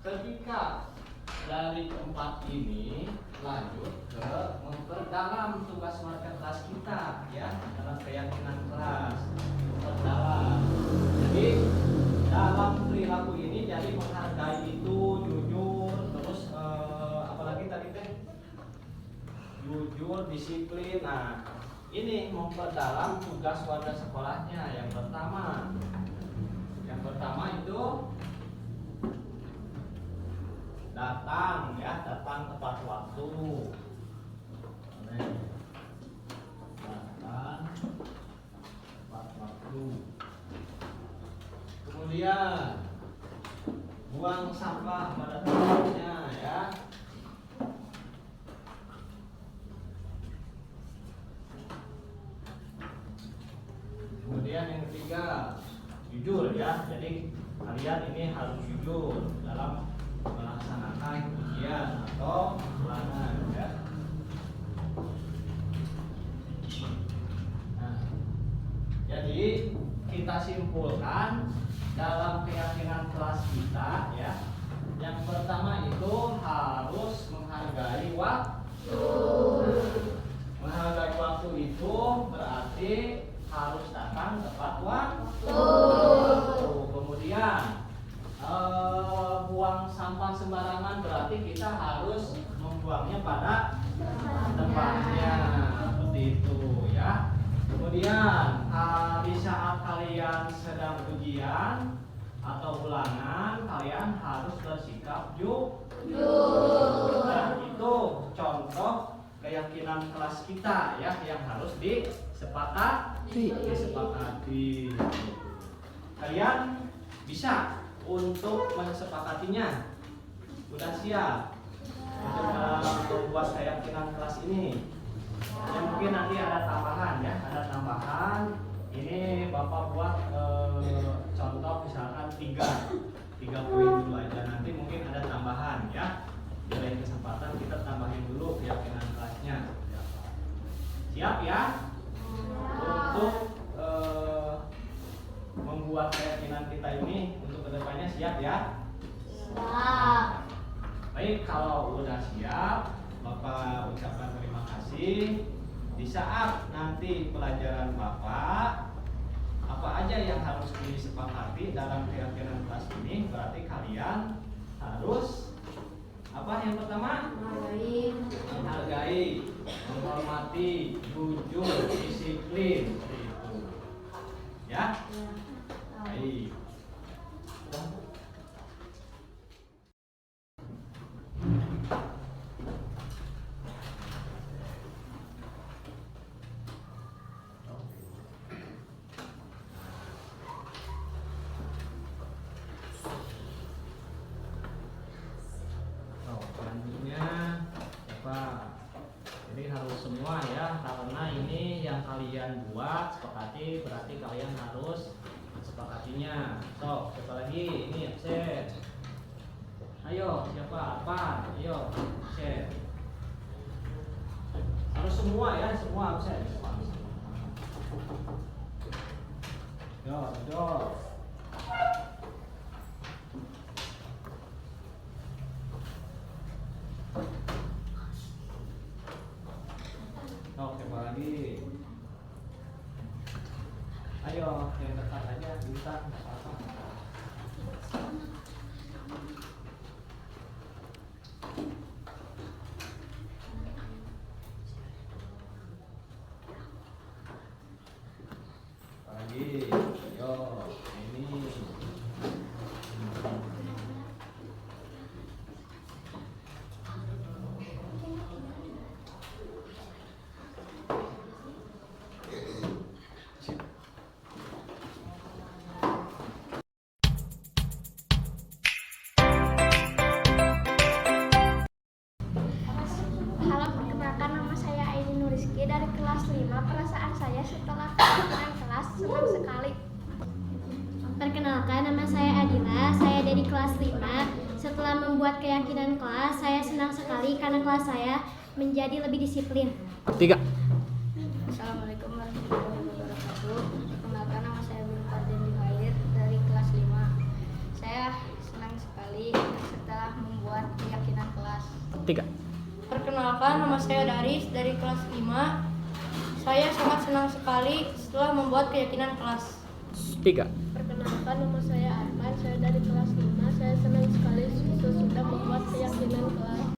Ketika dari keempat ini lanjut ke memperdalam tugas market kelas kita ya, dalam keyakinan kelas memperdalam. Jadi dalam perilaku ini jadi menghargai itu jujur, terus apalagi tadi teh jujur, disiplin. Nah ini memperdalam tugas warga sekolahnya. Yang pertama itu datang ya, datang tepat waktu. Datang tepat waktu. Kemudian buang sampah pada tempatnya ya. Kemudian yang ketiga jujur ya. Jadi kalian ini harus jujur dalam melaksanakan ujian atau ulangan ya. Nah, jadi kita simpulkan dalam keyakinan kelas kita ya. Yang pertama itu harus menghargai waktu. Menghargai waktu itu berarti harus datang tepat waktu. Kemudian buang sampah sembarangan berarti kita harus membuangnya pada tempatnya, seperti itu ya. Kemudian di saat kalian sedang ujian atau ulangan, kalian harus bersikap jujur. Nah, itu contoh keyakinan kelas kita ya, yang harus disepakati. Kalian bisa untuk mensepakatinya. Udah siap untuk membuat keyakinan kelas ini? Ya, mungkin nanti ada tambahan ya, ada tambahan. Ini Bapak buat contoh misalkan 3 poin dulu aja. Nanti mungkin ada tambahan ya. Di lain kesempatan kita tambahin dulu keyakinan kelasnya. Siap ya? Untuk membuat keyakinan kita ini untuk kedepannya, siap ya? Siap. Baik, kalau udah siap, Bapak ucapkan terima kasih. Di saat nanti pelajaran Bapak, apa aja yang harus disepakati dalam keyakinan kelas ini, berarti kalian harus apa yang pertama? Menghargai, menghormati, jujur, disiplin, seperti itu. Ya? Baik. Selanjutnya apa? Jadi harus semua ya, karena ini yang kalian buat sepakati, berarti kalian harus sepakatinya. So, siapa lagi? Ini absen. Ayo, siapa? Apa? Ayo, absen. Harus semua ya, semua absen. Yo. Siapa lagi? Ayo, yang dekat aja, bisa, nggak apa-apa. Lagi, yo, ini. Halo, perkenalkan nama saya Aini Nuriski dari kelas 5. Perasaan saya setelah keyakinan kelas senang sekali. Perkenalkan, nama saya Adila, saya dari kelas 5. Setelah membuat keyakinan kelas, saya senang sekali karena kelas saya menjadi lebih disiplin. 3. Assalamualaikum warahmatullahi wabarakatuh. Perkenalkan, nama saya Bin Fadil Hair dari kelas 5. Saya senang sekali setelah membuat keyakinan kelas. 3. Perkenalkan, nama saya Daris dari kelas 5. Saya sangat senang sekali setelah membuat keyakinan kelas. 3. Perkenalkan, nama saya Arman saya dari kelas 5. Saya senang sekali sesudah membuat keyakinan kelas.